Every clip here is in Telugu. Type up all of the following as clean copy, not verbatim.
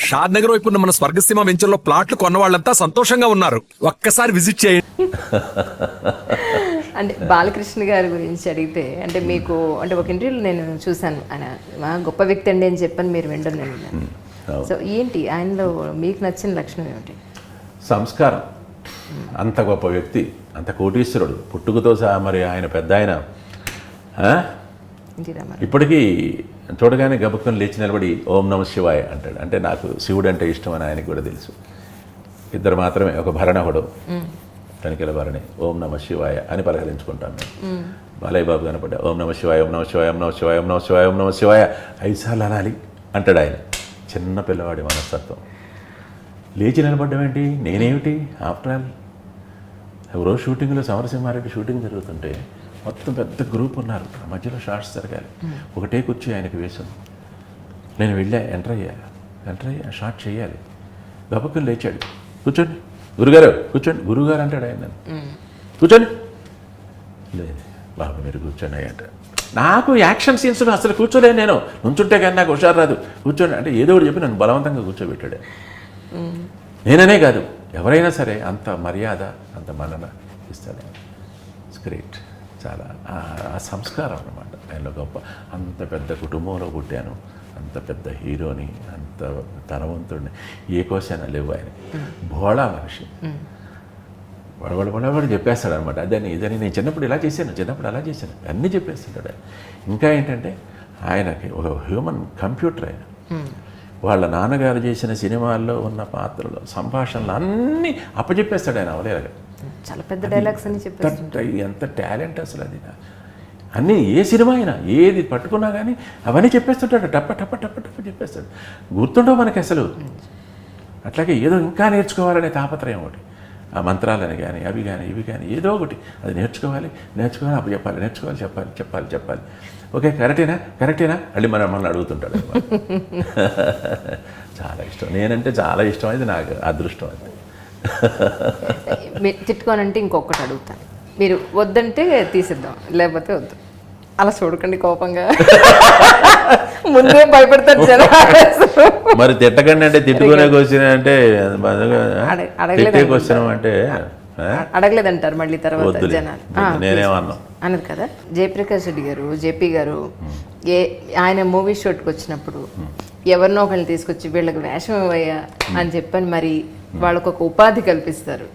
షాద్ నగర్ వైపు ఉన్న మన స్వర్గసీమ వెంచర్లో ప్లాట్లు కొన్న వాళ్ళంతా సంతోషంగా ఉన్నారు. ఒక్కసారి విజిట్ చేయండి. అంటే బాలకృష్ణ గారి గురించి అడిగితే అంటే మీకు అంటే ఒక ఇంటర్వ్యూలో నేను చూశాను, ఆయన గొప్ప వ్యక్తి అండి అని చెప్పని మీరు వినడం నేను విన్నాను. సో ఏంటి ఆయనలో మీకు నచ్చిన లక్షణం ఏమిటి? సంస్కారం. అంత గొప్ప వ్యక్తి, అంత కోటీశ్వరుడు, పుట్టుకతో సహా మరి ఆయన పెద్ద ఆయన ఇప్పటికీ చూడగానే గబుక్కుని లేచి నిలబడి ఓం నమ శివాయ అంటాడు. అంటే నాకు శివుడు అంటే ఇష్టం అని ఆయనకు కూడా తెలుసు. ఇద్దరు మాత్రమే, ఒక భరణి ఒకడు, తనిఖీల భరణి. ఓం నమ శివాయ అని పలకరించుకుంటాను నేను. బాలయ్య బాబు కనపడ్డా ఓం నమ శివాయ, ఓం నమ శివాయ, ఓం నమ శివాయ, ఓం నమ శివాయ, ఓం నమ శివాయ 5 సార్లు అనాలి అంటాడు ఆయన. చిన్న పిల్లవాడి మనస్తత్వం. లేచి నిలబడ్డం ఏంటి, నేనేమిటి, ఆఫ్టర్ ఆల్ ఎవరో షూటింగ్లో సమరసింహారెడ్డి షూటింగ్ జరుగుతుంటే మొత్తం పెద్ద గ్రూప్ ఉన్నారు, మధ్యలో షార్ట్స్ జరగాలి. ఒకటే కూర్చో ఆయనకి వేసాను. నేను వెళ్ళా, ఎంటర్ అయ్యా షార్ట్ చేయాలి. గబక్కుని లేచాడు, కూర్చోండి గురుగారు, కూర్చోండి గురుగారు అంటాడు ఆయన. నన్ను కూర్చోండి, లేదు బాబు మీరు కూర్చోండి అంటాడు. నాకు యాక్షన్ సీన్స్ అసలు కూర్చోలేను నేను, నుంచుంటే కానీ నాకు హుషారు రాదు. కూర్చోండి అంటే ఏదో ఒకటి చెప్పి నన్ను బలవంతంగా కూర్చోబెట్టాడు. నేననే కాదు, ఎవరైనా సరే అంత మర్యాద, అంత మన్నన ఇస్తాడు. It's great. చాలా ఆ సంస్కారం అన్నమాట ఆయనలో గొప్ప. అంత పెద్ద కుటుంబంలో పుట్టాను, అంత పెద్ద హీరోని, అంత ధనవంతుడిని, ఏ కోశాన లేవు ఆయన. భోళా మనిషి. వడవడ చెప్పేస్తాడు అనమాట. అదని ఇదని నేను చిన్నప్పుడు ఇలా చేశాను, చిన్నప్పుడు అలా చేశాను అన్నీ చెప్పేస్తుంటాడు. ఇంకా ఏంటంటే ఆయనకి ఒక హ్యూమన్ కంప్యూటర్ ఆయన. వాళ్ళ నాన్నగారు చేసిన సినిమాల్లో ఉన్న పాత్రలు, సంభాషణలు అన్నీ అప్పచెప్పేస్తాడు ఆయన అవలేగా. చాలా పెద్ద డైలాగ్స్ అని చెప్పేస్తాడు. ఎంత టాలెంట్ అసలు అది. అన్నీ ఏ సినిమా అయినా ఏది పట్టుకున్నా కానీ అవన్నీ చెప్పేస్తుంటాడు. టప్ప టప్ప టప్ప టప్ప చెప్పేస్తాడు. గుర్తుండవు మనకి అసలు. అట్లాగే ఏదో ఇంకా నేర్చుకోవాలనే తాపత్రయం ఒకటి. ఆ మంత్రాలని కానీ అవి కానీ ఇవి కానీ ఏదో ఒకటి అది నేర్చుకోవాలి అప్పు చెప్పాలి, చెప్పాలి. ఓకే కరెక్టేనా మళ్ళీ మనల్ని అడుగుతుంటాడు. చాలా ఇష్టం, నేనంటే చాలా ఇష్టం. అది నాకు అదృష్టం. అది మీరు తిట్టుకోనంటే ఇంకొకటి అడుగుతాను, మీరు వద్దంటే తీసిద్దాం, లేకపోతే వద్దు. అలా చూడకండి కోపంగా, ముందే భయపడతారు జనం. మరి తిట్టకండి అంటే తిట్టుకునే క్వశ్చన్ అంటే క్వశ్చన్ అంటే అడగలేదంటారు మళ్ళీ తర్వాత జనాలు. నేనేమన్నా అన్నది కదా. జయప్రకాష్ రెడ్డి గారు, జేపీ గారు ఆయన మూవీ షూట్కి వచ్చినప్పుడు ఎవరినో ఒకరిని తీసుకొచ్చి వీళ్ళకి వేషం ఇవ్వయ్యా అని చెప్పని మరి వాళ్ళకు ఒక ఉపాధి కల్పిస్తారు.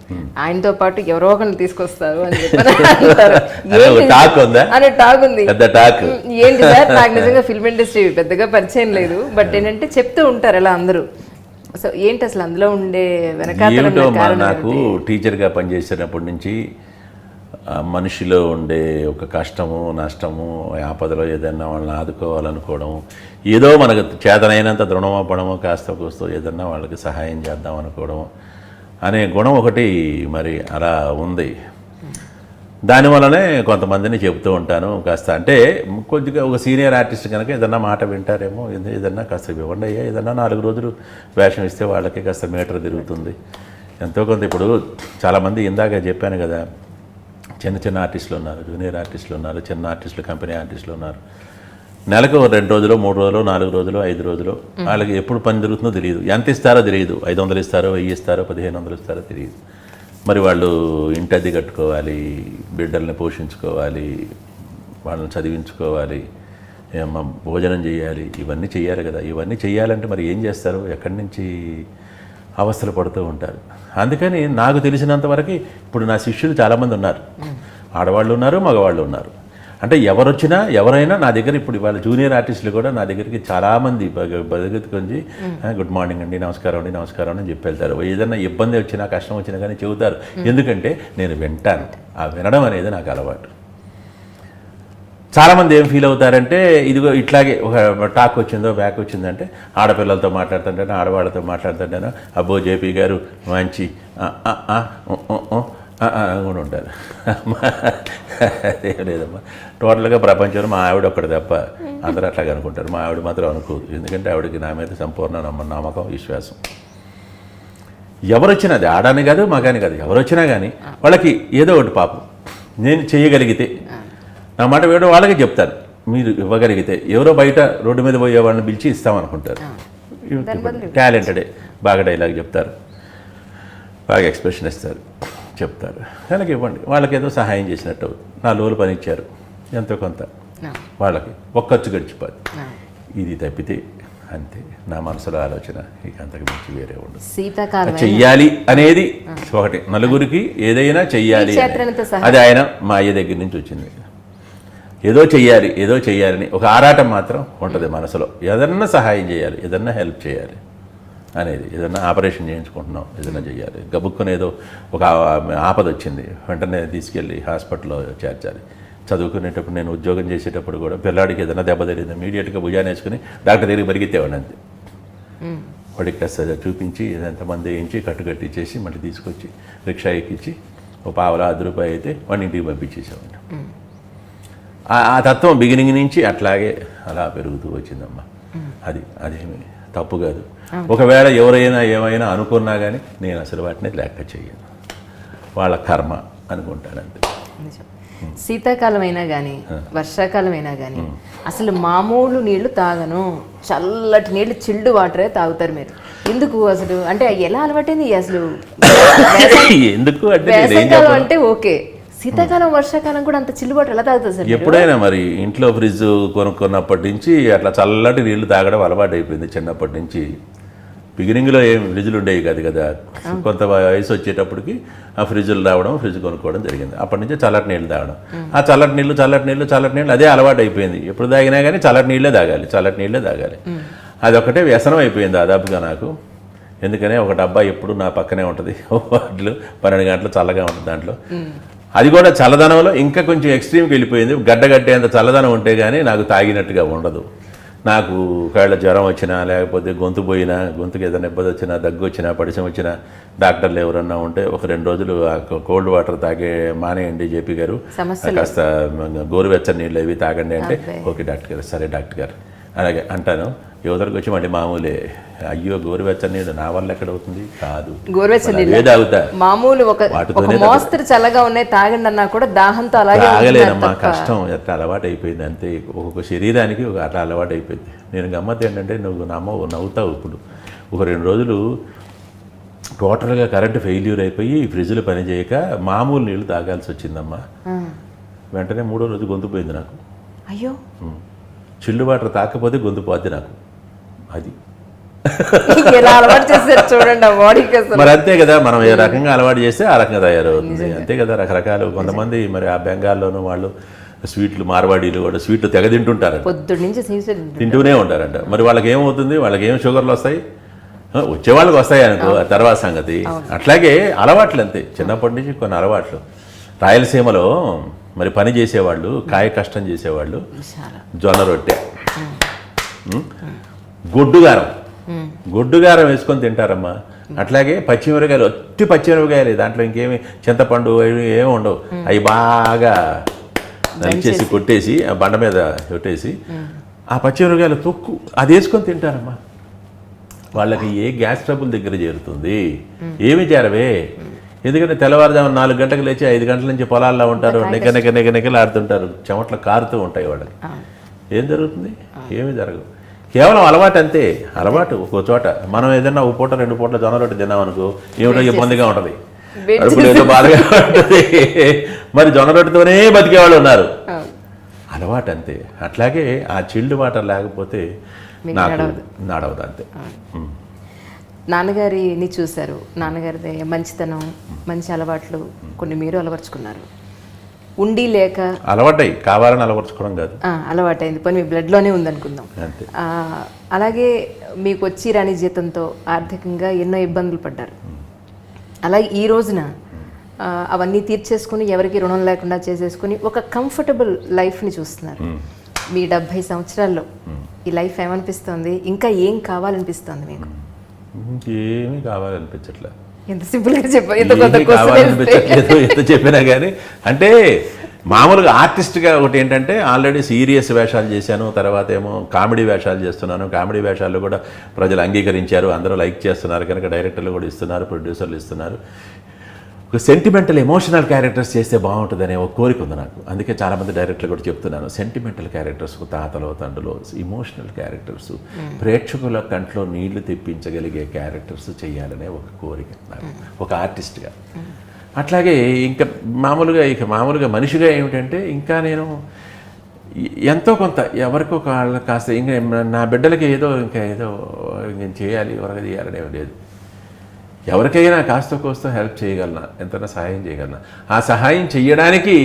ఆయనతో పాటు ఎవరో ఒకరిని తీసుకొస్తారు అని చెప్పని అనే టాక్ ఉంది. ఏంటి సార్, నాకు నిజంగా ఫిల్మ్ ఇండస్ట్రీ పెద్దగా పరిచయం లేదు, బట్ ఏంటంటే చెప్తూ ఉంటారు అలా అందరూ. సో ఏంటి అసలు అందులో ఉండే వెనకాల? నాకు టీచర్గా పనిచేసినప్పటి నుంచి మనిషిలో ఉండే ఒక కష్టము, నష్టము, ఆపదలో ఏదైనా వాళ్ళని ఆదుకోవాలనుకోవడం, ఏదో మనకు చేతనైనంత దృఢమవ్వడము, కాస్త కూస్తో ఏదన్నా వాళ్ళకి సహాయం చేద్దాం అనుకోవడం అనే గుణం ఒకటి మరి అలా ఉంది. దానివల్లనే కొంతమందిని చెబుతూ ఉంటాను. కాస్త అంటే కొద్దిగా ఒక సీనియర్ ఆర్టిస్ట్ కనుక ఏదన్నా మాట వింటారేమో, ఏదన్నా కాస్త ఇవ్వండి అయ్యా, ఏదన్నా 4 రోజులు వేషం ఇస్తే వాళ్ళకి కాస్త మీటర్ తిరుగుతుంది ఎంతో కొంత. ఇప్పుడు చాలామంది ఇందాక చెప్పాను కదా, చిన్న ఆర్టిస్టులు ఉన్నారు, జూనియర్ ఆర్టిస్టులు ఉన్నారు, చిన్న ఆర్టిస్టులు, కంపెనీ ఆర్టిస్టులు ఉన్నారు. నెలకు 2 రోజులు, 3 రోజులు, 4 రోజులు, 5 రోజులు వాళ్ళకి ఎప్పుడు పని జరుగుతుందో తెలియదు. ఎంత ఇస్తారో తెలియదు. 500 ఇస్తారో, 1000 ఇస్తారో, 1500 ఇస్తారో తెలియదు. మరి వాళ్ళు ఇంటది కట్టుకోవాలి, బిడ్డల్ని పోషించుకోవాలి, వాళ్ళని చదివించుకోవాలి, భోజనం చేయాలి, ఇవన్నీ చేయాలి కదా. ఇవన్నీ చేయాలంటే మరి ఏం చేస్తారు, ఎక్కడి నుంచి అవస్థలు పడుతూ ఉంటారు. అందుకని నాకు తెలిసినంతవరకు ఇప్పుడు నా శిష్యులు చాలామంది ఉన్నారు, ఆడవాళ్ళు ఉన్నారు, మగవాళ్ళు ఉన్నారు. అంటే ఎవరైనా నా దగ్గర ఇప్పుడు ఇవాళ జూనియర్ ఆర్టిస్టులు కూడా నా దగ్గరికి చాలామంది బతికొంచి గుడ్ మార్నింగ్ అండి, నమస్కారం అని చెప్పి వెళ్తారు. ఏదైనా ఇబ్బంది వచ్చినా, కష్టం వచ్చినా కానీ చెబుతారు. ఎందుకంటే నేను వింటాను. ఆ వినడం అనేది నాకు అలవాటు. చాలామంది ఏం ఫీల్ అవుతారంటే, ఇదిగో ఇట్లాగే ఒక టాక్ వచ్చిందో, బ్యాక్ వచ్చిందంటే ఆడపిల్లలతో మాట్లాడుతుంటాను, ఆడవాళ్ళతో మాట్లాడుతుంటాను, అబ్బో జేపీ గారు మంచి కూడా ఉంటారు. అదేం లేదమ్మా, టోటల్గా ప్రపంచంలో మా ఆవిడ ఒక్కటి తప్ప అందరూ అట్లాగే అనుకుంటారు. మా ఆవిడ మాత్రం అనుకోదు. ఎందుకంటే ఆవిడకి నా మీద సంపూర్ణ నమ్మకం, విశ్వాసం. ఎవరు వచ్చినా, అది ఆడని కాదు, మగాని కాదు, ఎవరు వచ్చినా కానీ వాళ్ళకి ఏదో ఒకటి పాపం నేను చేయగలిగితే, నా మాట వేయడం వాళ్ళకి చెప్తాను. మీరు ఇవ్వగలిగితే, ఎవరో బయట రోడ్డు మీద పోయే వాళ్ళని పిలిచి ఇస్తామనుకుంటారు. టాలెంటెడే, బాగా డైలాగ్ చెప్తారు, బాగా ఎక్స్ప్రెషన్ ఇస్తారు, చెప్తారు. వాళ్ళకి ఇవ్వండి, వాళ్ళకి ఏదో సహాయం చేసినట్టు అవుతుంది. 4 రోజులు పని ఇచ్చారు, ఎంతో కొంత వాళ్ళకి ఒక ఖర్చు గడిచిపోద్ది. ఇది తప్పితే అంతే నా మనసులో ఆలోచన, ఇక అంతకు మించి వేరే ఉండదు. శీతాకాలం చెయ్యాలి అనేది ఒకటి, నలుగురికి ఏదైనా చెయ్యాలి, అది ఆయన మా అయ్య దగ్గర నుంచి వచ్చింది. ఏదో చెయ్యాలని ఒక ఆరాటం మాత్రం ఉంటుంది మనసులో. ఏదన్నా సహాయం చేయాలి, ఏదన్నా హెల్ప్ చేయాలి అనేది, ఏదన్నా ఆపరేషన్ చేయించుకుంటున్నాం, ఏదైనా చేయాలి, గబుక్కుని ఏదో ఒక ఆపద వచ్చింది, వెంటనే తీసుకెళ్ళి హాస్పిటల్లో చేర్చాలి. చదువుకునేటప్పుడు నేను ఉద్యోగం చేసేటప్పుడు కూడా పిల్లాడికి ఏదైనా దెబ్బ తగిలింది ఇమీడియట్గా భుజాన్ని వేసుకుని డాక్టర్ దగ్గరికి పరిగెత్తేవాడిని అంతే. వాడికి కాస్త చూపించి ఎంతమంది వేయించి కట్టుకట్టించేసి మళ్ళీ తీసుకొచ్చి రిక్షా ఎక్కించి ఒక పావలా 10 రూపాయలు అయితే వాడిని ఇంటికి పంపించేసేవాడిని. ఆ తత్వం బిగినింగ్ నుంచి అట్లాగే అలా పెరుగుతూ వచ్చిందమ్మా. అదేమి తప్పు కాదు. ఒకవేళ ఎవరైనా ఏమైనా అనుకున్నా కానీ నేను అసలు వాటిని లెక్క చెయ్యను, వాళ్ళ కర్మ అనుకుంటాను అంతే. శీతాకాలం అయినా కానీ వర్షాకాలం అయినా కానీ అసలు మామూలు నీళ్లు తాగను, చల్లటి నీళ్లు చిల్డ్ వాటరే తాగుతారు మీరు. ఎందుకు అసలు? అంటే ఎలా అలవాటైంది అసలు? ఎందుకు వేసవికాలం అంటే ఓకే, శీతాకాలం వర్షాకాలం కూడా అంత చిల్లు వాటర్ ఎలా తాగుతారు సార్? ఎప్పుడైనా మరి ఇంట్లో ఫ్రిడ్జ్ కొనుక్కున్నప్పటి నుంచి అట్లా చల్లటి నీళ్లు తాగడం అలవాటు అయిపోయింది చిన్నప్పటి నుంచి. బిగినింగ్లో ఏం ఫ్రిడ్జ్లు ఉండేవి కాదు కదా, కొంత వయసు వచ్చేటప్పటికి ఆ ఫ్రిడ్జ్లు రావడం, ఫ్రిడ్జ్ కొనుక్కోవడం జరిగింది. అప్పటి నుంచి చల్లటి నీళ్ళు తాగడం, ఆ చల్లటి నీళ్ళు అదే అలవాటు అయిపోయింది. ఎప్పుడు తాగినా కానీ చల్లటి నీళ్ళే తాగాలి. అదొకటే వ్యసనం అయిపోయింది దాదాపుగా నాకు. ఎందుకనే ఒక డబ్బా ఎప్పుడు నా పక్కనే ఉంటుంది, వాటిలో 12 గంటలు చల్లగా ఉంటుంది దాంట్లో. అది కూడా చల్లదనంలో ఇంకా కొంచెం ఎక్స్ట్రీమ్కి వెళ్ళిపోయింది. గడ్డగట్టేంత చల్లదనం ఉంటే కానీ నాకు తాగినట్టుగా ఉండదు. నాకు ఒకవేళ జ్వరం వచ్చినా, లేకపోతే గొంతు పోయినా, గొంతుకు ఏదైనా ఇబ్బంది వచ్చినా, దగ్గు వచ్చినా, పడిసం వచ్చినా, డాక్టర్లు ఎవరన్నా ఉంటే ఒక 2 రోజులు కోల్డ్ వాటర్ తాగే మానేయండి జేపీ గారు, కాస్త గోరువెచ్చని నీళ్ళు అవి తాగండి అంటే ఓకే డాక్టర్ గారు, సరే డాక్టర్ గారు అలాగే అంటాను. యువతలకు వచ్చి మళ్ళీ మామూలే, అయ్యో గోరువెచ్చని నీళ్ళు నా వల్ల ఎక్కడ అవుతుంది, కాదు గోరువెచ్చని తాగుతా మామూలు మోస్తరు చల్లగా ఉన్నాయి తాగండి అన్నా కూడా దాహంతో అలాగే తాగలేనమ్మా, కష్టం ఎట్లా అలవాటు అయిపోయింది అంతే. ఒక్కొక్క శరీరానికి అట్లా అలవాటు అయిపోయింది. నేను గమ్మత్ ఏంటంటే నువ్వు నవ్వుతావు. ఇప్పుడు ఒక 2 రోజులు టోటల్గా కరెంటు ఫెయిల్యూర్ అయిపోయి ఫ్రిడ్జ్లు పనిచేయక మామూలు నీళ్ళు తాగాల్సి వచ్చిందమ్మా. వెంటనే 3వ రోజు గొంతు పోయింది నాకు. అయ్యో, చిల్లు వాటర్ తాకపోతే గొంతు పోద్ది నాకు. అది చూడండి మరి అంతే కదా, మనం ఏ రకంగా అలవాటు చేస్తే ఆ రకంగా తయారవుతుంది అంతే కదా. రకరకాలు కొంతమంది మరి ఆ బెంగాల్లోనూ వాళ్ళు స్వీట్లు, మార్వాడీలు కూడా స్వీట్లు తెగ తింటుంటారు, తింటూనే ఉంటారంట. మరి వాళ్ళకి ఏమవుతుంది, వాళ్ళకి ఏం షుగర్లు వస్తాయి, వచ్చేవాళ్ళకి వస్తాయి అనుకో, తర్వాత సంగతి. అట్లాగే అలవాట్లు అంతే, చిన్నప్పటి నుంచి కొన్ని అలవాట్లు. రాయలసీమలో మరి పని చేసేవాళ్ళు, కాయ కష్టం చేసేవాళ్ళు జొన్న రొట్టె, గొడ్డుగారం వేసుకొని తింటారమ్మా. అట్లాగే పచ్చిమిరకాయలు, ఒట్టి పచ్చిమిరకాయలు, దాంట్లో ఇంకేమి చింతపండు అవి ఏమి ఉండవు. అవి బాగా నలిచేసి కొట్టేసి ఆ బండ మీద కొట్టేసి ఆ పచ్చిమిరకాయలు తొక్కు అది వేసుకొని తింటారమ్మా. వాళ్ళకి ఏ గ్యాస్ ట్రబుల్ దగ్గర చేరుతుంది, ఏమి చేరవే. ఎందుకంటే తెల్లవారుజామున 4 గంటలకు లేచి 5 గంటల నుంచి పొలాల్లో ఉంటారు, నెగలు ఆడుతుంటారు, చెమట్లు కారుతూ ఉంటాయి వాళ్ళకి. ఏం జరుగుతుంది, ఏమీ జరగదు. కేవలం అలవాటు అంతే. అలవాటు ఒక చోట. మనం ఏదైనా 1 పూట 2 పూటల జొన్న రొట్టె తిన్నాం అనుకో, ఏమిటో ఇబ్బందిగా ఉంటుంది, అడుపులు ఏదో బాధగా ఉంటుంది. మరి జొన్న రొట్టెతోనే బతికేవాళ్ళు ఉన్నారు. అలవాటు అంతే. అట్లాగే ఆ చిల్డ్ వాటర్ లేకపోతే నాకు నడవదు అంతే. నాన్నగారిని చూశారు, నాన్నగారిదే మంచితనం, మంచి అలవాట్లు కొన్ని మీరు అలవర్చుకున్నారు. ఉండి లేక అలవాటై కావాలని అలవర్చుకోవడం కాదు, అలవాటైంది, పని మీ బ్లడ్లోనే ఉందనుకుందాం. అలాగే మీకు వచ్చి రాని జీతంతో ఆర్థికంగా ఎన్నో ఇబ్బందులు పడ్డారు. అలాగే ఈ రోజున అవన్నీ తీర్చేసుకుని, ఎవరికి రుణం లేకుండా చేసేసుకుని ఒక కంఫర్టబుల్ లైఫ్ని చూస్తున్నారు. మీ 70 సంవత్సరాల్లో ఈ లైఫ్ ఏమనిపిస్తుంది, ఇంకా ఏం కావాలనిపిస్తుంది మీకు? ఇంకేమీ కావాలనిపించట్లేదు. ఎంత సింపుల్గా కావాలనిపించట్లేదు ఎంత చెప్పినా కానీ. అంటే మామూలుగా ఆర్టిస్ట్గా ఒకటి ఏంటంటే ఆల్రెడీ సీరియస్ వేషాలు చేశాను, తర్వాత ఏమో కామెడీ వేషాలు చేస్తున్నాను. కామెడీ వేషాలు కూడా ప్రజలు అంగీకరించారు, అందరూ లైక్ చేస్తున్నారు కనుక డైరెక్టర్లు కూడా ఇస్తున్నారు, ప్రొడ్యూసర్లు ఇస్తున్నారు. ఒక సెంటిమెంటల్ ఎమోషనల్ క్యారెక్టర్స్ చేస్తే బాగుంటుందనే ఒక కోరిక ఉంది నాకు. అందుకే చాలామంది డైరెక్టర్లు కూడా చెప్తున్నాను, సెంటిమెంటల్ క్యారెక్టర్స్, తాతలో తండ్రులో ఇమోషనల్ క్యారెక్టర్స్, ప్రేక్షకుల కంట్లో నీళ్లు తెప్పించగలిగే క్యారెక్టర్స్ చేయాలనే ఒక కోరిక నాకు ఒక ఆర్టిస్ట్గా. అట్లాగే ఇంకా మామూలుగా మనిషిగా ఏమిటంటే, ఇంకా నేను ఎంతో కొంత ఎవరికో కాస్త ఇంకా నా బిడ్డలకి ఏదో నేను చేయాలి, ఎవరికి చేయాలనే లేదు. ఎవరికైనా కాస్త కోస్తో హెల్ప్ చేయగలనా, ఎంతైనా సహాయం చేయగలనా, ఆ సహాయం చేయడానికి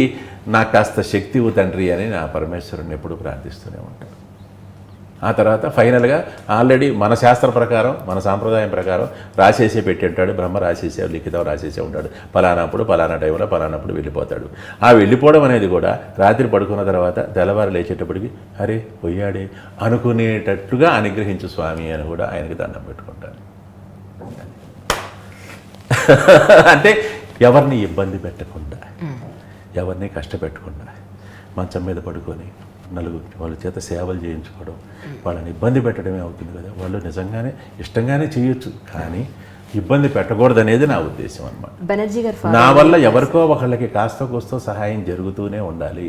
నాకు కాస్త శక్తి తండ్రి అని నా పరమేశ్వరుని ఎప్పుడు ప్రార్థిస్తూనే ఉంటాను. ఆ తర్వాత ఫైనల్గా ఆల్రెడీ మన శాస్త్ర ప్రకారం, మన సాంప్రదాయం ప్రకారం రాసేసే పెట్టి ఉంటాడు, బ్రహ్మ రాసేసే, లిఖితం రాసేసే ఉంటాడు. పలానాప్పుడు పలానా టైంలో పలానాప్పుడు వెళ్ళిపోతాడు. ఆ వెళ్ళిపోవడం అనేది కూడా రాత్రి పడుకున్న తర్వాత తెల్లవారు లేచేటప్పటికి అరే పోయాడే అనుకునేటట్లుగా అనుగ్రహించు స్వామి అని కూడా ఆయనకి దండం పెట్టుకుంటాను. అంటే ఎవరిని ఇబ్బంది పెట్టకుండా, ఎవరిని కష్టపెట్టకుండా, మంచం మీద పడుకొని నలుగురికి వాళ్ళ చేత సేవలు చేయించుకోవడం, వాళ్ళని ఇబ్బంది పెట్టడమే అవుతుంది కదా. వాళ్ళు నిజంగానే ఇష్టంగానే చేయొచ్చు, కానీ ఇబ్బంది పెట్టకూడదు అనేది నా ఉద్దేశం అన్నమాట. బెనర్జీ గారు నా వల్ల ఎవరికో ఒకళ్ళకి కాస్త కోస్తో సహాయం జరుగుతూనే ఉండాలి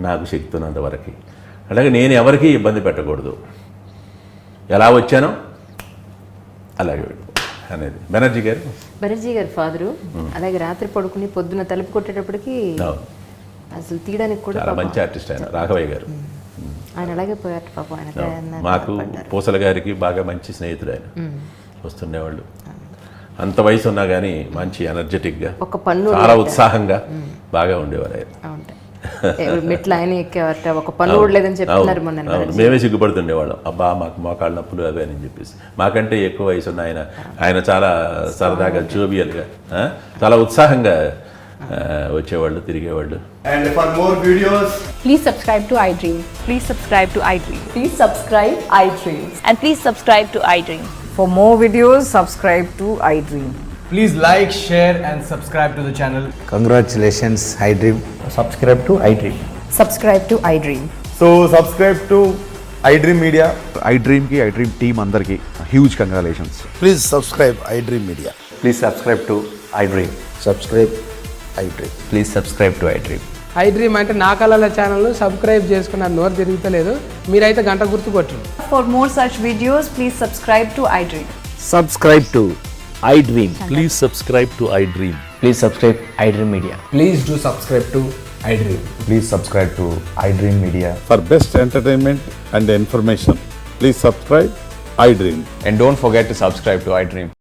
నాకు శక్తి ఉన్నంత వరకు. అలాగే నేను ఎవరికీ ఇబ్బంది పెట్టకూడదు, ఎలా వచ్చానో అలాగే అనేది బెనర్జీ గారు ఫాదరు. అలాగే రాత్రి పడుకుని పొద్దున తలుపు కొట్టేటప్పటికి అసలు తీయడానికి కూడా చాలా మంచి ఆర్టిస్ట్ ఆయన, రాఘవయ్య గారు. ఆయన అలాగే పోయారు పాపం. ఆయన మాకు పూసల గారికి బాగా మంచి స్నేహితుడు ఆయన. వస్తుండేవాళ్ళు, అంత వయసు ఉన్నా కానీ మంచి ఎనర్జెటిక్గా, ఒక పన్ను చాలా ఉత్సాహంగా బాగా ఉండేవారు ఆయన. మెట్లు ఆయన ఎక్కేవారట, ఒక పన్ను ఊడలేదని చెప్తున్నారు మొన్న. మేమే సిగ్గుపడుతుండేవాళ్ళం, అబ్బా మాకు మోకాళ్ళ నొప్పులు అవే అని చెప్పేసి. మాకంటే ఎక్కువ వయసు ఉన్న ఆయన చాలా సరదాగా జోబియల్గా చాలా ఉత్సాహంగా వచ్చేవాళ్ళు, తిరిగేవాళ్ళు. And for more videos, Please subscribe to iDream. Please subscribe to iDream. Please subscribe iDream. And please subscribe to iDream. For more videos, subscribe to iDream. please like, share and subscribe to the channel. Congratulations, iDream. subscribe to iDream. Subscribe to iDream. So subscribe to iDream Media. iDream team అందరికి huge congratulations. Please subscribe iDream Media. Please subscribe to iDream. Subscribe iDream. Please subscribe to iDream. iDream అంటే నా కళల ఛానల్ సబ్స్క్రైబ్ చేసుకున్న నోరు తిరుగుతలేదు, మీరైతే గంట గుర్తు కొట్టండి. For more such videos, please subscribe to iDream. Subscribe to iDream. Please subscribe to iDream. Please subscribe iDream Media. Please do subscribe to iDream. Please subscribe to iDream Media. For best entertainment and information, please subscribe iDream. And don't forget to subscribe to iDream.